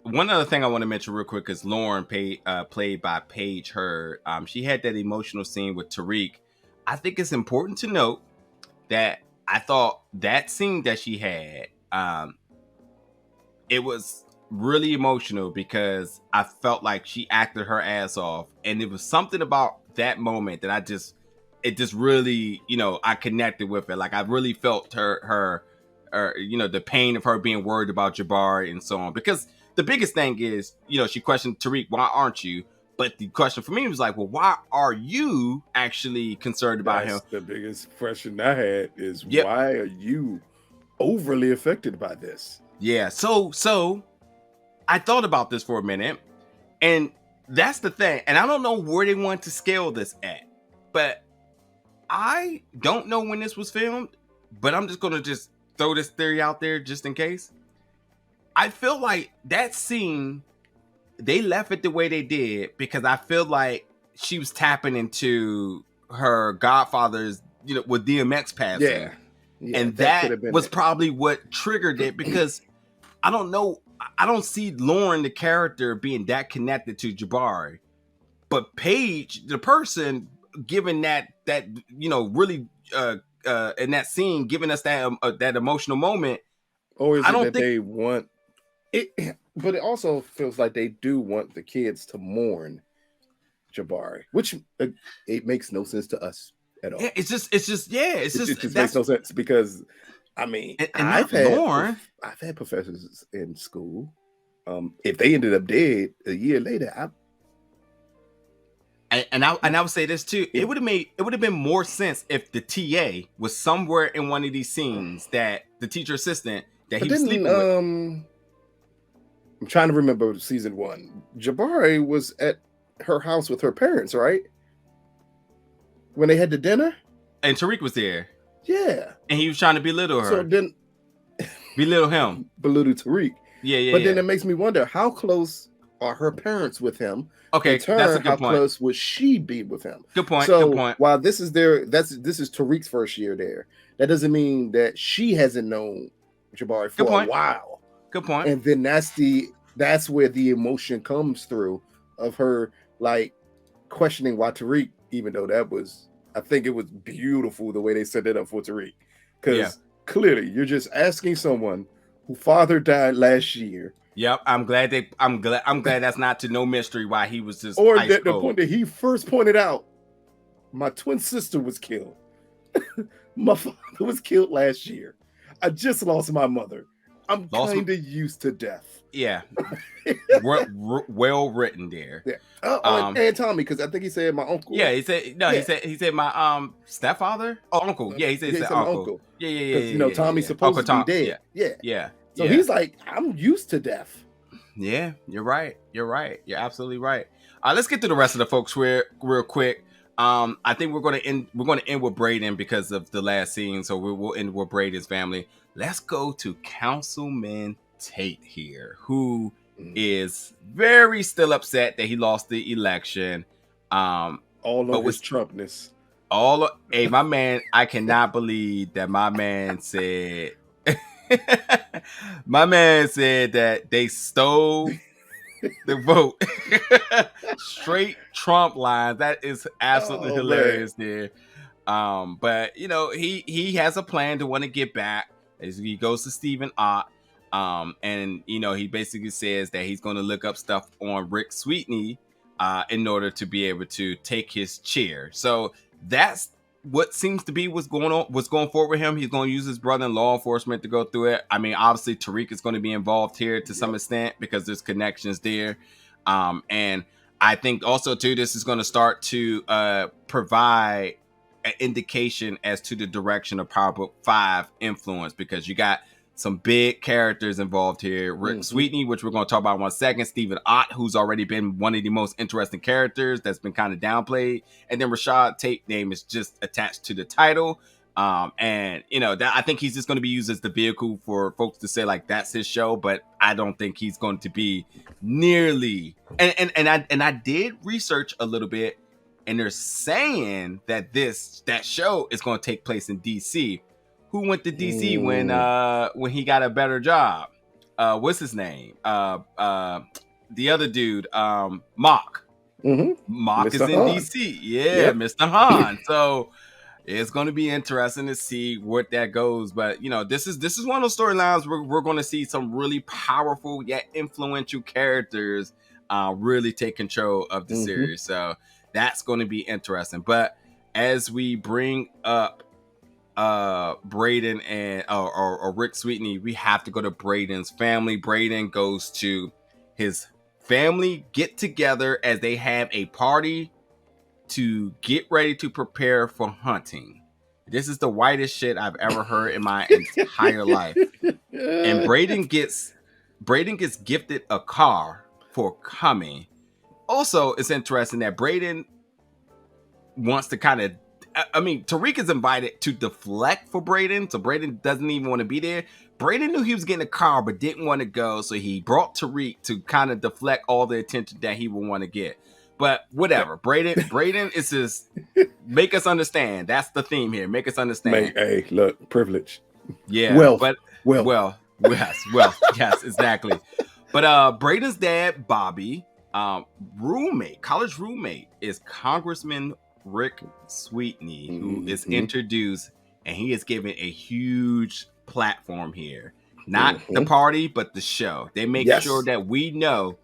One other thing I want to mention real quick is Lauren, played by Paige Hurd. She had that emotional scene with Tariq. I think it's important to note that I thought that scene that she had, it was really emotional because I felt like she acted her ass off, and it was something about that moment that it just really, I connected with it. Like I really felt her, the pain of her being worried about Jabari and so on. Because the biggest thing is, she questioned Tariq, why aren't you? But the question for me was like, well, why are you actually concerned about him? The biggest question I had is why are you overly affected by this? Yeah. So I thought about this for a minute, and that's the thing. And I don't know where they want to scale this at, but I don't know when this was filmed, but I'm just going to throw this theory out there just in case. I feel like that scene, they left it the way they did because I feel like she was tapping into her godfather's, with DMX passing. Yeah, and that was probably what triggered it because I don't know. I don't see Lauren, the character, being that connected to Jabari, but Paige, the person, given that really in that scene, giving us that emotional moment. Or is it that they want it? But it also feels like they do want the kids to mourn Jabari, which it makes no sense to us at all. Yeah, it just makes no sense because I mean, I've had professors in school. If they ended up dead a year later, I would say this too. It would have been more sense if the TA was somewhere in one of these scenes that the teacher assistant that he was sleeping with. I'm trying to remember season 1. Jabari was at her house with her parents, right? When they had the dinner? And Tariq was there. Yeah. And he was trying to belittle her. So then... belittle him. Belittle Tariq. Yeah. But then it makes me wonder, how close are her parents with him? Okay, in turn, that's a good how point. close would she be with him? Good point. So good point. While this is Tariq's first year there, that doesn't mean that she hasn't known Jabari for a while. Good point. And then that's where the emotion comes through of her like questioning why Tariq, even though I think it was beautiful the way they set it up for Tariq. Because clearly you're just asking someone whose father died last year. Yep, I'm glad that's not to no mystery why he was just or ice that cold. The point that he first pointed out, my twin sister was killed. My father was killed last year. I just lost my mother. I'm kind of used to death. Yeah, well written there. Yeah. And Tommy, because I think he said my uncle. Yeah, he said no. Yeah. He said my stepfather. Oh, uncle. Yeah, he said uncle. Yeah. Because Tommy's supposed to be dead. Yeah. So he's like, I'm used to death. Yeah, you're right. You're absolutely right. Let's get to the rest of the folks real quick. I think we're going to end with Brayden because of the last scene. So we'll end with Brayden's family. Let's go to Councilman Tate here, who is very still upset that he lost the election. All of his Trumpness. Hey, my man, I cannot believe that my man said that they stole the vote. Straight Trump lines. That is absolutely hilarious there. But he has a plan to want to get back. He goes to Stephen Ott. And he basically says that he's going to look up stuff on Rick Sweetney in order to be able to take his chair. So that's what seems to be what's going forward with him. He's going to use his brother in law enforcement to go through it. I mean, obviously Tariq is going to be involved here to some extent because there's connections there. And I think also too, this is going to start to provide an indication as to the direction of Power Book 5 influence, because you got some big characters involved here. Rick Sweetney, which we're going to talk about in 1 second. Stephen Ott, who's already been one of the most interesting characters that's been kind of downplayed. And then Rashad Tate name is just attached to the title. And that I think he's just going to be used as the vehicle for folks to say like that's his show, but I don't think he's going to be nearly. And I did research a little bit, and they're saying that that show is going to take place in DC. Who went to DC when he got a better job? What's his name? The other dude, Mock. Mock is in DC. Yeah, Mr. Han. So it's going to be interesting to see what that goes. But this is one of those storylines where we're going to see some really powerful yet influential characters really take control of the series. So that's going to be interesting. But as we bring up Brayden and or Rick Sweetney, we have to go to Brayden's family. Brayden goes to his family get together as they have a party to get ready to prepare for hunting. This is the whitest shit I've ever heard in my entire life. And Brayden gets gifted a car for coming. Also, it's interesting that Brayden wants to kind of, Tariq is invited to deflect for Brayden, so Brayden doesn't even want to be there. Brayden knew he was getting a car, but didn't want to go, so he brought Tariq to kind of deflect all the attention that he would want to get. But whatever, Brayden is just make us understand. That's the theme here. Make us understand. Hey, look, privilege. Yeah, wealth, yes, exactly. But Brayden's dad, Bobby, college roommate, is Congressman Rick Sweetney, who is introduced, and he is given a huge platform here. Not the party, but the show. They make sure that we know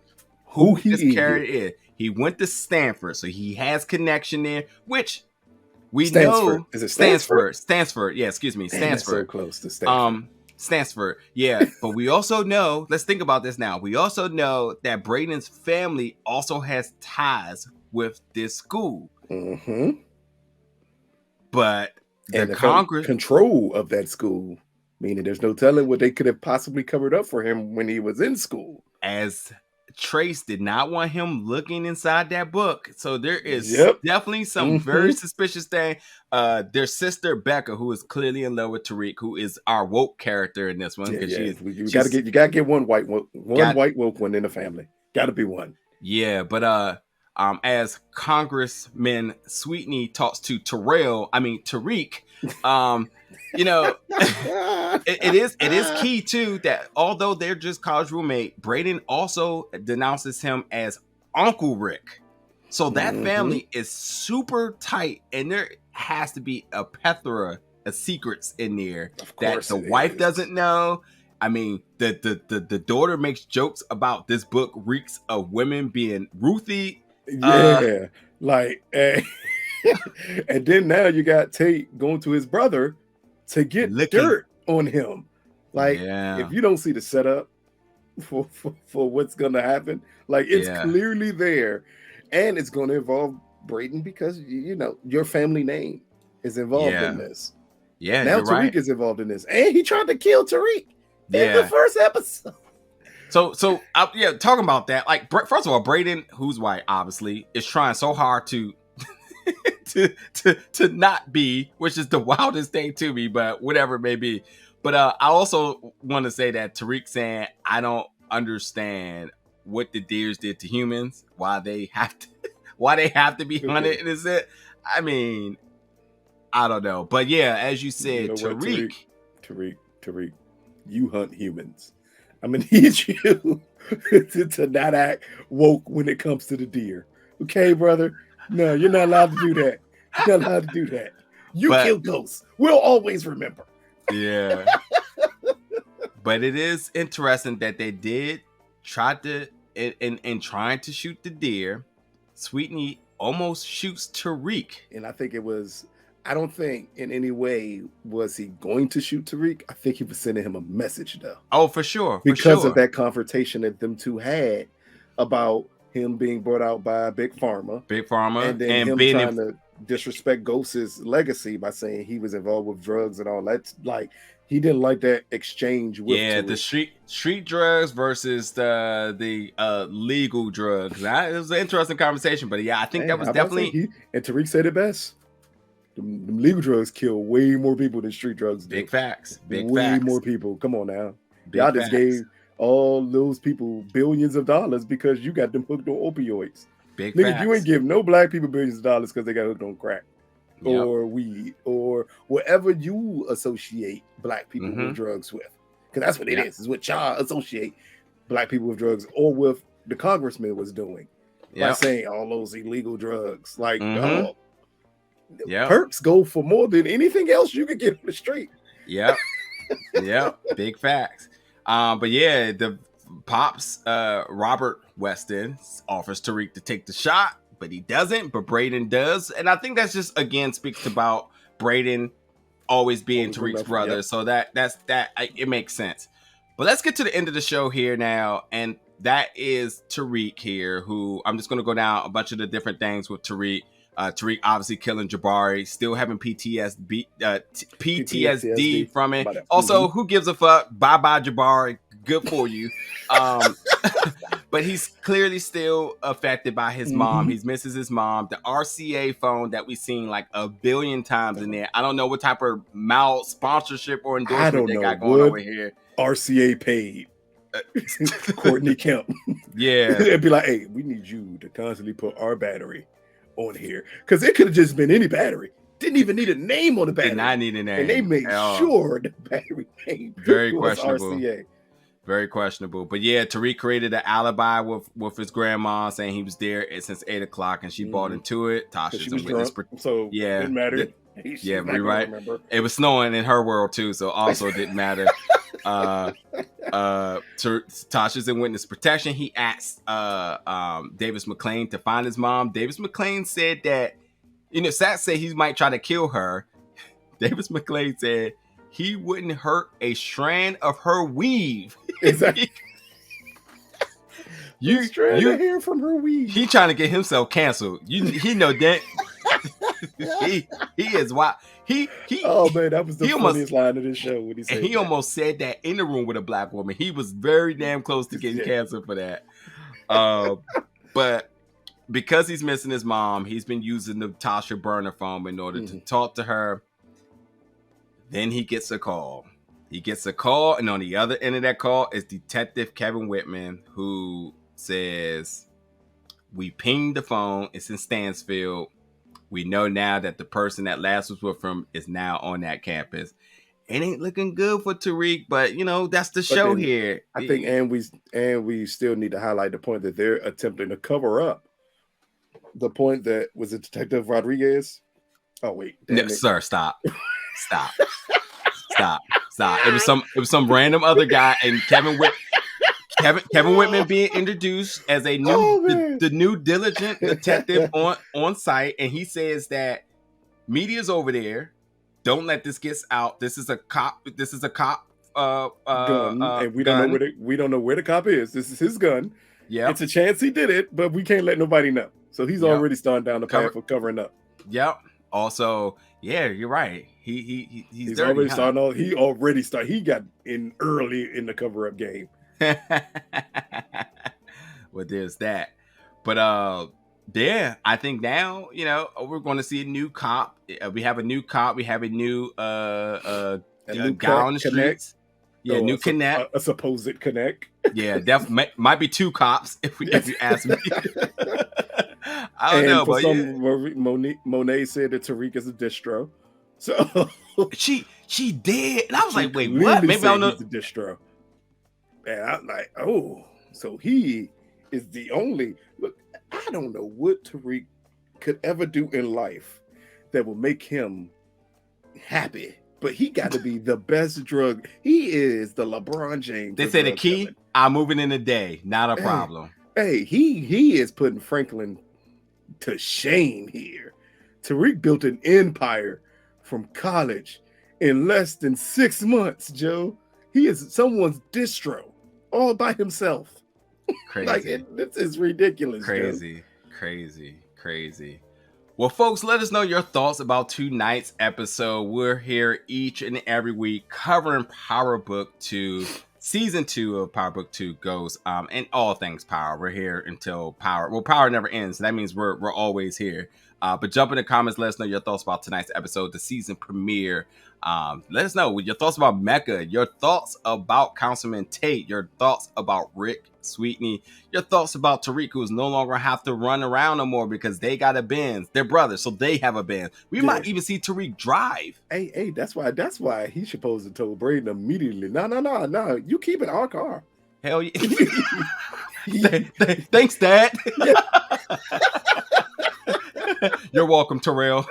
who this character is. He went to Stanford, so he has connection there, which we know. Is it Stanford? Stanford. Yeah, excuse me. Stanford. So close to Stanford. Stanford. Yeah, but we also know, let's think about this now. We also know that Brayden's family also has ties with this school. But the Congress control of that school Meaning there's no telling what they could have possibly covered up for him when he was in school. As Trace did not want him looking inside that book. So there is Yep. definitely some very suspicious thing. Their sister Becca, who is clearly in love with Tariq, who is our woke character in this one. You gotta get one white woke one in the family. Gotta be one. Yeah, but as Congressman Sweetney talks to Tariq, it is key too that although they're just college roommate, Brayden also denounces him as Uncle Rick. So that family is super tight, and there has to be a plethora of secrets in there that the wife doesn't know. I mean, the daughter makes jokes about this book reeks of women being Ruthie. And then now you got Tate going to his brother to get dirt on him. If you don't see the setup for what's gonna happen, it's clearly there, and it's going to involve Brayden because your family name is involved in this. Yeah, now Tariq is involved in this, and he tried to kill Tariq in the first episode. So talking about that, first of all, Brayden, who's white, obviously, is trying so hard to to not be, which is the wildest thing to me, but whatever it may be. But I also want to say that Tariq saying, I don't understand what the deers did to humans, why they have to be hunted, and is it? I mean, I don't know, but yeah, as you said, Tariq, you hunt humans. I'm gonna need you to not act woke when it comes to the deer. Okay, brother? No, you're not allowed to do that. You're not allowed to do that. You kill ghosts. We'll always remember. Yeah. But it is interesting that they did try to, in trying to shoot the deer, Sweetney almost shoots Tariq. And I think I don't think in any way was he going to shoot Tariq. I think he was sending him a message, though. Oh, for sure. Because of that confrontation that them two had about him being brought out by Big Pharma. And then him trying to disrespect Ghost's legacy by saying he was involved with drugs and all that. He didn't like that exchange with Tariq. The street drugs versus the legal drugs. It was an interesting conversation, but I think that was definitely... And Tariq said it best. The legal drugs kill way more people than street drugs do. Big facts. Way more people. Come on now. Y'all just gave all those people billions of dollars because you got them hooked on opioids. Nigga, you ain't give no black people billions of dollars because they got hooked on crack or weed or whatever you associate black people with drugs with. Because that's what it is. It's what y'all associate black people with drugs or with the congressman was doing by saying all those illegal drugs. Perks go for more than anything else you could get on the street. Yep. Big facts. But yeah, the Pops, Robert Weston offers Tariq to take the shot, but he doesn't, but Brayden does. And I think that's just, again, speaks about Brayden always being Tariq's brother. So it makes sense. But let's get to the end of the show here now. And that is Tariq here, who I'm just going to go down a bunch of the different things with Tariq. Tariq obviously killing Jabari, still having PTSD from it. Also, who gives a fuck? Bye Jabari. Good for you. But he's clearly still affected by his mom. He misses his mom. The RCA phone that we've seen like a billion times in there. I don't know what type of sponsorship or endorsement they got going over here. RCA paid Courtney Kemp. Yeah. It'd be like, hey, we need you to constantly put our battery on here, because it could have just been any battery. Didn't even need a name on the battery. Did not need a name. And they made sure the battery name very questionable. RCA. Very questionable. But yeah, Tariq created an alibi with his grandma, saying he was there since 8 o'clock, and she bought into it. Tasha's a witness. So it didn't matter. Right. It was snowing in her world too, so also didn't matter. Tasha's in witness protection. He asked Davis McClain to find his mom. Davis McClain said that, Sat said he might try to kill her. Davis McClain said he wouldn't hurt a strand of her weave. Exactly. Strand of hair from her weave. He trying to get himself canceled. He know that. he is wild. He Oh man, that was the almost, funniest line of this show when he said and he that. almost said that in the room with a black woman. He was very damn close to getting canceled for that. But because he's missing his mom, he's been using the Tasha burner phone in order to talk to her. Then he gets a call. And on the other end of that call is Detective Kevin Whitman, who says, "We pinged the phone. It's in Stansfield. We know now that the person that last was with him is now on that campus. It ain't looking good for Tariq, but that's the show here." I think, and we still need to highlight the point that they're attempting to cover up the point that was it Detective Rodriguez. Oh wait, no, sir, stop. It was some random other guy, and Kevin Whitman being introduced as a new the new diligent detective on site, and he says that media's over there. Don't let this get out. This is a cop. Gun, and we gun. don't know where the cop is. This is his gun. Yeah, it's a chance he did it, but we can't let nobody know. So he's already starting down the path of covering up. Yep. Also, yeah, you're right. He's dirty, already starting off. He already started. He got in early in the cover up game. Well, there's that. But yeah, I think now we're going to see a new cop. We have a new cop. We have a new guy on the streets. Yeah, new connect. A supposed connect. Yeah, definitely might be two cops if you ask me. I don't know, but Monet said that Tariq is a distro. So she did, and I was like, wait, what? Maybe I don't know. He's a distro, and I'm like, oh, so he is the only. Look, I don't know what Tariq could ever do in life that will make him happy, but he got to be the best drug. He is the LeBron James. They say the key. I'm moving in a day, not a problem. Hey, he is putting Franklin to shame here. Tariq built an empire from college in less than 6 months, Joe. He is someone's distro all by himself. Crazy. This is ridiculous. Crazy. Well, folks, let us know your thoughts about tonight's episode. We're here each and every week covering Power Book 2. Season 2 of Power Book 2 goes, and all things Power. We're here until Power. Well, Power never ends. So that means we're always here. But jump in the comments. Let us know your thoughts about tonight's episode, the season premiere. Let us know your thoughts about Mecca, your thoughts about Councilman Tate, your thoughts about Rick Sweetney, your thoughts about Tariq, who's no longer have to run around no more because they got a Benz. They're brothers, so they have a Benz. We might even see Tariq drive. Hey, that's why he supposed to told Brayden immediately. No, you keep it our car. Hell yeah. Thanks, Dad. You're welcome, Terrell.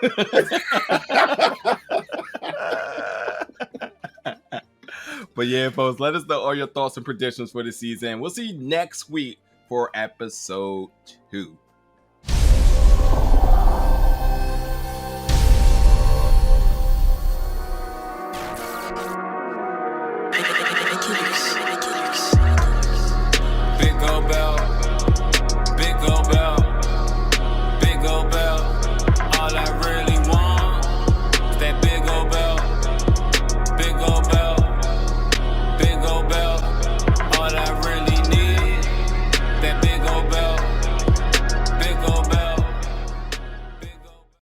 But yeah, folks, let us know all your thoughts and predictions for the season. We'll see you next week for episode 2.